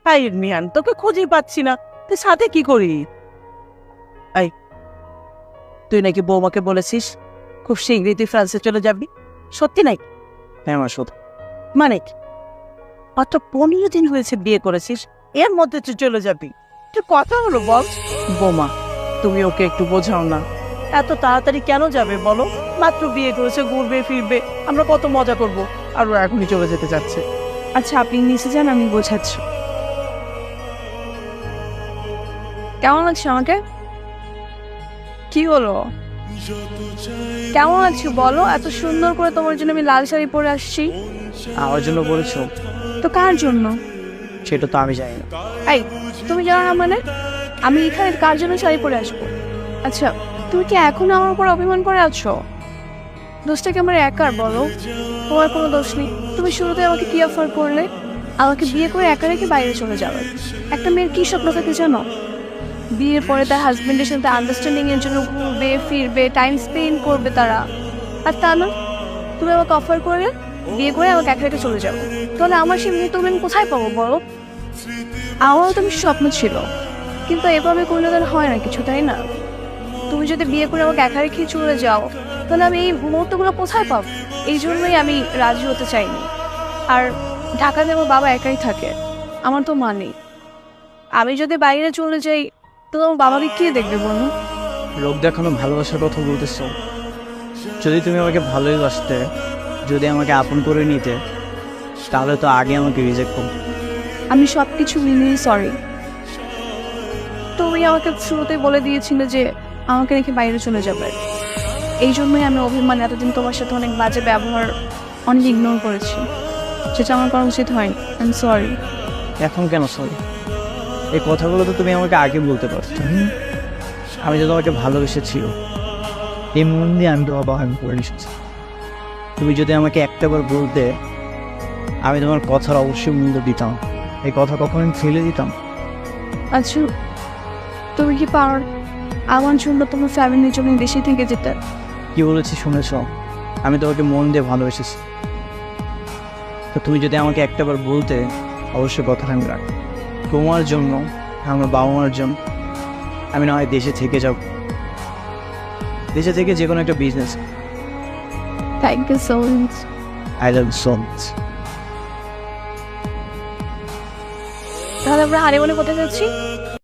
তাই মিয়ান তোকে খুঁজেই পাচ্ছি না, তুই সাথে কি করি? আই, তুই নাকি বৌমাকে বলেছিস খুব শীঘ্রই তুই ফ্রান্সে চলে যাবি, সত্যি নাকি? হ্যাঁ মা, সত্যি। মানে কি? মাত্র 15 দিন হয়েছে বিয়ে করেছিস, এর মধ্যে তুই চলে যাবি? তুই কথা হলো বল। বৌমা, তুমি ওকে একটু বোঝাও না, এত তাড়াতাড়ি কেন যাবে বলো? মাত্র বিয়ে করেছে, ঘুরবে ফিরবে, আমরা কত মজা করব, আর ও এখনই চলে যেতে চাচ্ছে। আচ্ছা আপনি নিচে যান, আমি বোঝাচ্ছি। কেমন লাগছে আমাকে? কি হলো, কেমন আছো বলো? এত সুন্দর করে তোমার জন্য আমি লাল শাড়ি পরে আসছি। আমার জন্য বলেছো? তো কার জন্য? সেটা তো আমি জানি না। এই, তুমি জানো না মানে? আমি এখানে কার জন্য শাড়ি পরে আসবো? আচ্ছা, তুমি কি এখন আমার উপর অভিমান করে আছো? দোষটা কি আমার একার বলো? তোমার কোনো দোষ নেই। তুমি শুরুতে আমাকে কি অফার করলে? আমাকে বিয়ে করে একা রেখে বাইরে চলে যাবে। একটা মেয়ের কি স্বপ্ন থাকে জানো? বিয়ের পরে তার হাজবেন্ডের সাথে আন্ডারস্ট্যান্ডিং এর জন্য ঘুরবে ফিরবে, টাইম স্পেন্ড করবে তারা। আর তা না, তুমি আমাকে অফার করলে বিয়ে করে আমাকে একা রেখে চলে যাবো। তাহলে আমার সেই মেয়ে তুমি আমি কোথায় পাবো বলো? আমারও তুমি স্বপ্ন ছিল, কিন্তু এভাবে করলে তাহলে হয় না কিছু, তাই না? তুমি যদি বিয়ে করে আমাকে একা রেখে চলে যাও, তাহলে আমি এই মুহূর্তগুলো কোথায় পাবো? এই জন্যই আমি রাজি হতে চাইনি। আর ঢাকাতে আমার বাবা একাই থাকে, আমার তো মা নেই। আমি যদি বাইরে চলে যাই, তো আমার বাবাকে কে দেখবে বলো? লোক দেখানো ভালোবাসার কথা বলতেছো? যদি তুমি আমাকে ভালোই বাসতে, যদি আমাকে আপন করে নিতে, তাহলে তো আগে আমাকে রিজেক্ট করো। আমি সব কিছু মিলিয়ে সরি। তুমি আমাকে শুরুতেই বলে দিয়েছিলে যে আমাকে রেখে বাইরে চলে যাবে। এই জন্যই আমি অভিমান এতদিন তোমার সাথে অনেক বাজে ব্যবহার, অনেক ইগনোর করেছি, যেটা আমার করা উচিত হয়নি। I am sorry. এখন কেন সরি? এই কথাগুলো তো তুমি আমাকে আগে বলতে পারছো। আমি তো তোমাকে ভালোবেসেছি, এই মন দিয়ে আমি তোমার বাহন করে এসেছি। তুমি যদি আমাকে একটাবার বলতে, আমি তোমার কথার অবশ্যই মূল্য দিতাম। এই কথা কখনো আমি ফেলে দিতাম? আচ্ছা, তুমি কি পার আমার জন্য তোমার ফ্যামিলির জন্য দেশে থেকে যেতে? কি বলেছি শুনেছ? আমি তোমাকে মন দিয়ে ভালোবেসেছি। তো তুমি যদি আমাকে একটাবার বলতে, অবশ্যই কথাটা আমি রাখ। তোমার জন্য, আমার বাবা মার জন্য আমি না হয় দেশে থেকে যাব, দেশে থেকে যে কোনো একটা business. Thank you so much. I love so much. তাহলে আমরা হানিমুনে কোথায় যাচ্ছি?